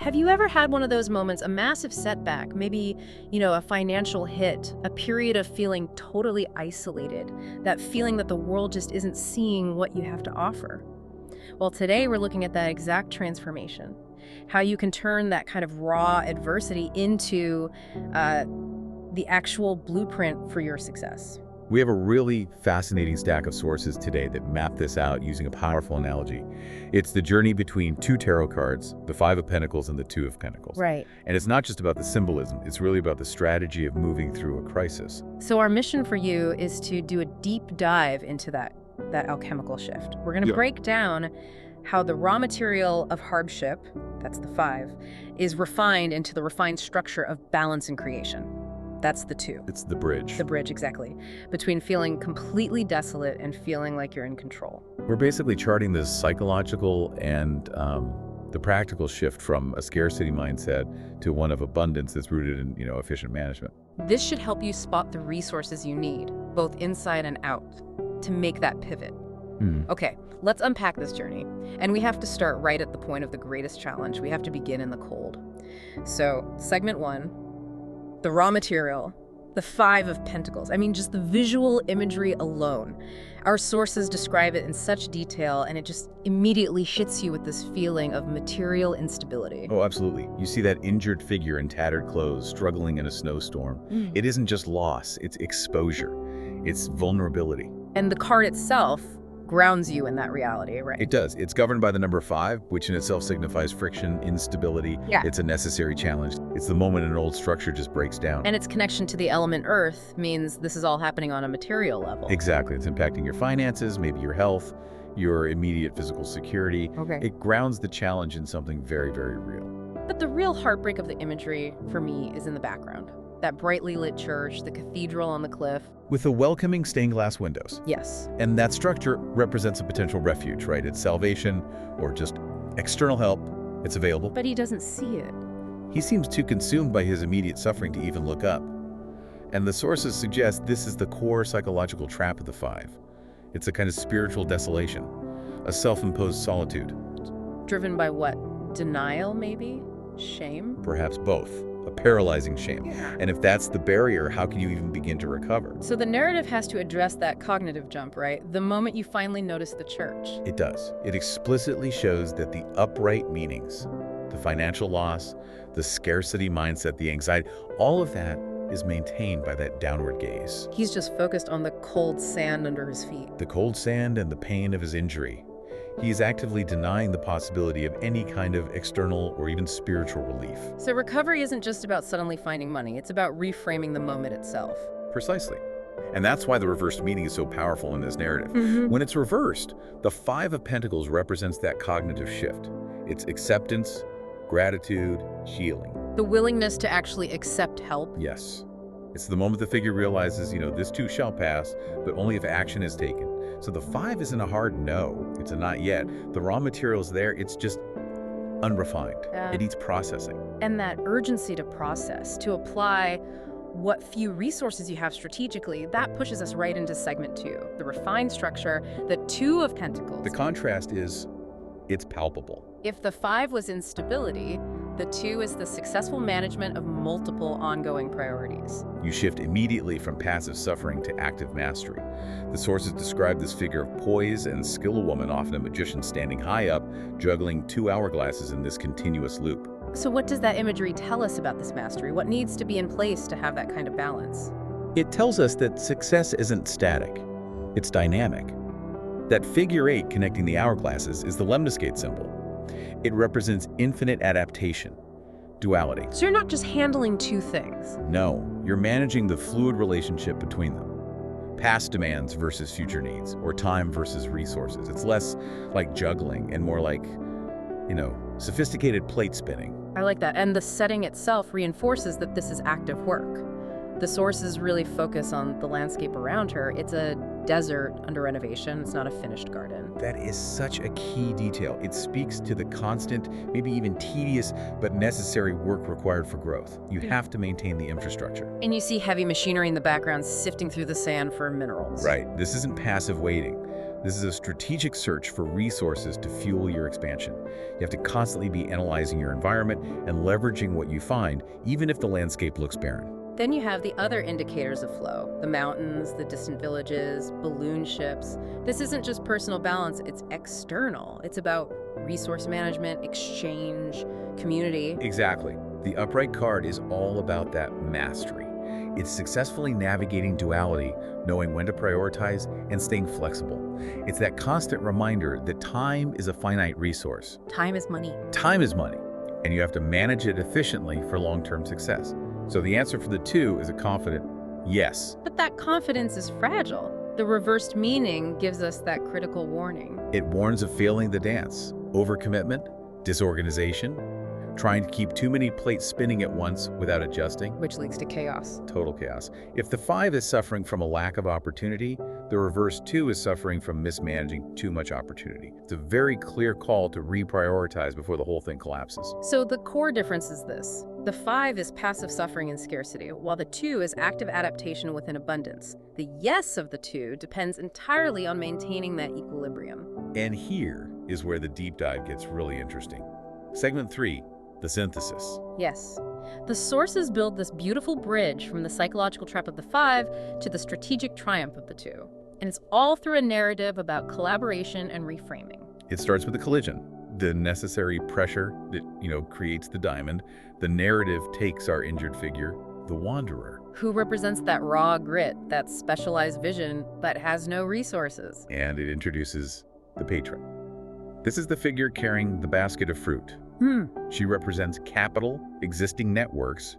Have you ever had one of those moments, a massive setback, maybe, a financial hit, a period of feeling totally isolated, that feeling that the world just isn't seeing what you have to offer? Well, today we're looking at that exact transformation, how you can turn that kind of raw adversity into the actual blueprint for your success. We have a really fascinating stack of sources today that map this out using a powerful analogy. It's the journey between two tarot cards, the Five of Pentacles and the Two of Pentacles. Right. And it's not just about the symbolism, it's really about the strategy of moving through a crisis. So our mission for you is to do a deep dive into that alchemical shift. We're going to break down how the raw material of hardship, that's the five, is refined into the refined structure of balance and creation. That's the two. It's the bridge. The bridge, exactly. Between feeling completely desolate and feeling like you're in control. We're basically charting this psychological and the practical shift from a scarcity mindset to one of abundance that's rooted in, efficient management. This should help you spot the resources you need, both inside and out, to make that pivot. Okay, let's unpack this journey. And we have to start right at the point of the greatest challenge. We have to begin in the cold. So, segment 1. The raw material, the Five of Pentacles. I mean, just the visual imagery alone. Our sources describe it in such detail, and it just immediately hits you with this feeling of material instability. Oh, absolutely. You see that injured figure in tattered clothes struggling in a snowstorm. It isn't just loss, it's exposure. It's vulnerability. And the card itself grounds you in that reality, right? It does. It's governed by the number 5, which in itself signifies friction, instability. Yeah. It's a necessary challenge. It's the moment an old structure just breaks down. And its connection to the element Earth means this is all happening on a material level. Exactly. It's impacting your finances, maybe your health, your immediate physical security. Okay. It grounds the challenge in something very, very real. But the real heartbreak of the imagery, for me, is in the background. That brightly lit church, the cathedral on the cliff. With the welcoming stained glass windows. Yes. And that structure represents a potential refuge, right? It's salvation or just external help. It's available. But he doesn't see it. He seems too consumed by his immediate suffering to even look up. And the sources suggest this is the core psychological trap of the 5. It's a kind of spiritual desolation, a self-imposed solitude. Driven by what? Denial, maybe? Shame? Perhaps both. A paralyzing shame. Yeah. And if that's the barrier, how can you even begin to recover? So the narrative has to address that cognitive jump, right? The moment you finally notice the church. It does. It explicitly shows that the upright meanings, the financial loss, the scarcity mindset, the anxiety, all of that is maintained by that downward gaze. He's just focused on the cold sand under his feet. The cold sand and the pain of his injury. He is actively denying the possibility of any kind of external or even spiritual relief. So recovery isn't just about suddenly finding money. It's about reframing the moment itself. Precisely. And that's why the reversed meaning is so powerful in this narrative. When it's reversed, the Five of Pentacles represents that cognitive shift. It's acceptance, gratitude, healing. The willingness to actually accept help. Yes. It's the moment the figure realizes, this too shall pass, but only if action is taken. So the 5 isn't a hard no, it's a not yet. The raw material's there, it's just unrefined. It needs processing. And that urgency to process, to apply what few resources you have strategically, that pushes us right into segment 2, the refined structure, the Two of Pentacles. The contrast is, it's palpable. If the 5 was instability, the 2 is the successful management of multiple ongoing priorities. You shift immediately from passive suffering to active mastery. The sources describe this figure of poise and skill, a woman, often a magician standing high up, juggling 2 hourglasses in this continuous loop. So what does that imagery tell us about this mastery? What needs to be in place to have that kind of balance? It tells us that success isn't static, it's dynamic. That figure 8 connecting the hourglasses is the lemniscate symbol. It represents infinite adaptation, duality. So you're not just handling 2 things. No, you're managing the fluid relationship between them. Past demands versus future needs, or time versus resources. It's less like juggling and more like, sophisticated plate spinning. I like that. And the setting itself reinforces that this is active work. The sources really focus on the landscape around her. It's a desert under renovation. It's not a finished garden. That is such a key detail. It speaks to the constant, maybe even tedious, but necessary work required for growth. You have to maintain the infrastructure. And you see heavy machinery in the background sifting through the sand for minerals. Right. This isn't passive waiting. This is a strategic search for resources to fuel your expansion. You have to constantly be analyzing your environment and leveraging what you find, even if the landscape looks barren. Then you have the other indicators of flow, the mountains, the distant villages, balloon ships. This isn't just personal balance, it's external. It's about resource management, exchange, community. Exactly. The upright card is all about that mastery. It's successfully navigating duality, knowing when to prioritize, and staying flexible. It's that constant reminder that time is a finite resource. Time is money. Time is money, and you have to manage it efficiently for long-term success. So the answer for the 2 is a confident yes. But that confidence is fragile. The reversed meaning gives us that critical warning. It warns of failing the dance, overcommitment, disorganization, trying to keep too many plates spinning at once without adjusting. Which leads to chaos. Total chaos. If the 5 is suffering from a lack of opportunity, the reverse 2 is suffering from mismanaging too much opportunity. It's a very clear call to reprioritize before the whole thing collapses. So the core difference is this. The 5 is passive suffering and scarcity, while the 2 is active adaptation within abundance. The yes of the 2 depends entirely on maintaining that equilibrium. And here is where the deep dive gets really interesting. Segment 3, the synthesis. Yes. The sources build this beautiful bridge from the psychological trap of the 5 to the strategic triumph of the 2. And it's all through a narrative about collaboration and reframing. It starts with the collision, the necessary pressure that, creates the diamond. The narrative takes our injured figure, the wanderer. Who represents that raw grit, that specialized vision, but has no resources. And it introduces the patron. This is the figure carrying the basket of fruit. She represents capital, existing networks,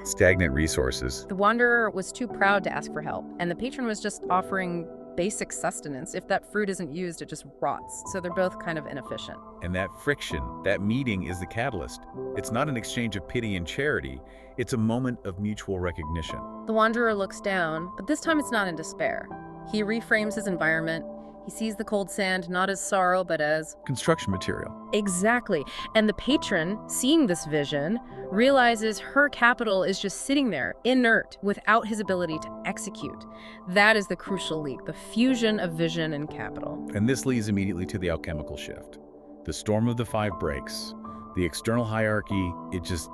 stagnant resources. The wanderer was too proud to ask for help, and the patron was just offering basic sustenance. If that fruit isn't used, it just rots. So they're both kind of inefficient. And that friction, that meeting is the catalyst. It's not an exchange of pity and charity. It's a moment of mutual recognition. The wanderer looks down, but this time it's not in despair. He reframes his environment. He sees the cold sand not as sorrow, but as construction material. Exactly. And the patron, seeing this vision, realizes her capital is just sitting there, inert, without his ability to execute. That is the crucial leap, the fusion of vision and capital. And this leads immediately to the alchemical shift. The storm of the 5 breaks. The external hierarchy, it just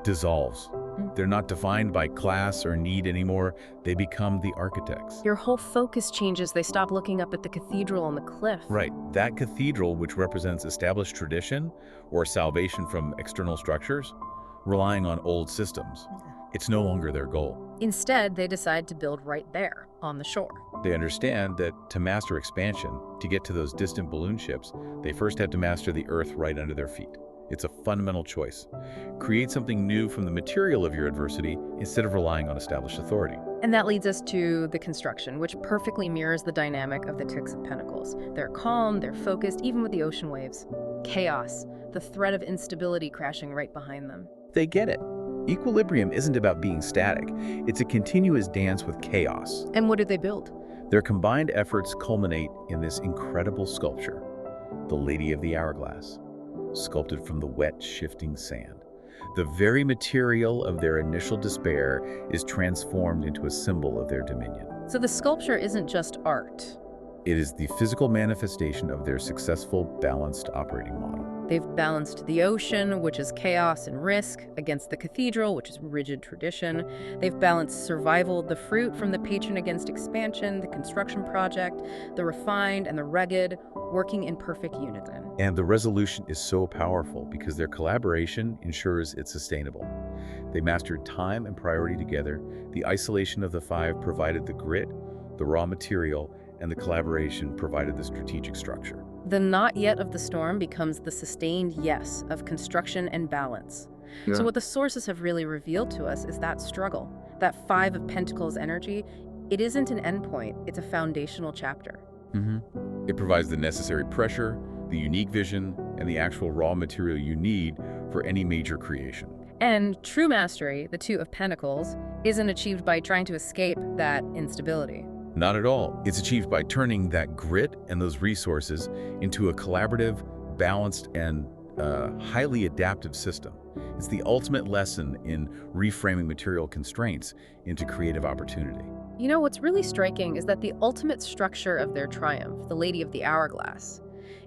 dissolves. They're not defined by class or need anymore. They become the architects. Your whole focus changes. They stop looking up at the cathedral on the cliff. Right. That cathedral, which represents established tradition or salvation from external structures, relying on old systems, it's no longer their goal. Instead, they decide to build right there, on the shore. They understand that to master expansion, to get to those distant balloon ships, they first have to master the earth right under their feet. It's a fundamental choice. Create something new from the material of your adversity instead of relying on established authority. And that leads us to the construction, which perfectly mirrors the dynamic of the Two of Pentacles. They're calm, they're focused, even with the ocean waves. Chaos, the threat of instability crashing right behind them. They get it. Equilibrium isn't about being static. It's a continuous dance with chaos. And what do they build? Their combined efforts culminate in this incredible sculpture, the Lady of the Hourglass, sculpted from the wet, shifting sand. The very material of their initial despair is transformed into a symbol of their dominion. So the sculpture isn't just art. It is the physical manifestation of their successful, balanced operating model. They've balanced the ocean, which is chaos and risk, against the cathedral, which is rigid tradition. They've balanced survival, the fruit, from the patron against expansion, the construction project, the refined and the rugged, working in perfect unison. And the resolution is so powerful because their collaboration ensures it's sustainable. They mastered time and priority together. The isolation of the 5 provided the grit, the raw material, and the collaboration provided the strategic structure. The not yet of the storm becomes the sustained yes of construction and balance. Yeah. So what the sources have really revealed to us is that struggle, that 5 of Pentacles energy, it isn't an endpoint, it's a foundational chapter. It provides the necessary pressure, the unique vision, and the actual raw material you need for any major creation. And true mastery, the 2 of Pentacles, isn't achieved by trying to escape that instability. Not at all. It's achieved by turning that grit and those resources into a collaborative, balanced, and highly adaptive system. It's the ultimate lesson in reframing material constraints into creative opportunity. You know, what's really striking is that the ultimate structure of their triumph, the Lady of the Hourglass,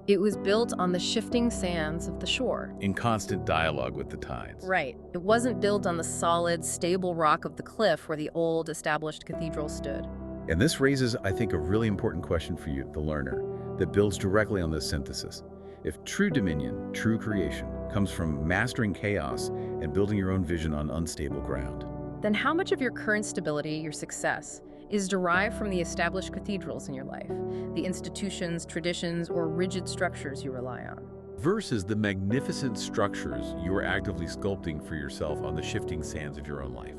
it was built on the shifting sands of the shore. In constant dialogue with the tides. Right. It wasn't built on the solid, stable rock of the cliff where the old, established cathedral stood. And this raises, I think, a really important question for you, the learner, that builds directly on this synthesis. If true dominion, true creation, comes from mastering chaos and building your own vision on unstable ground, Then how much of your current stability, your success, is derived from the established cathedrals in your life, the institutions, traditions, or rigid structures you rely on? versus the magnificent structures you are actively sculpting for yourself on the shifting sands of your own life?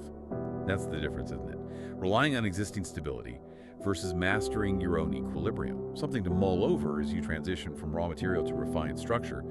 That's the difference, isn't it? Relying on existing stability versus mastering your own equilibrium, something to mull over as you transition from raw material to refined structure.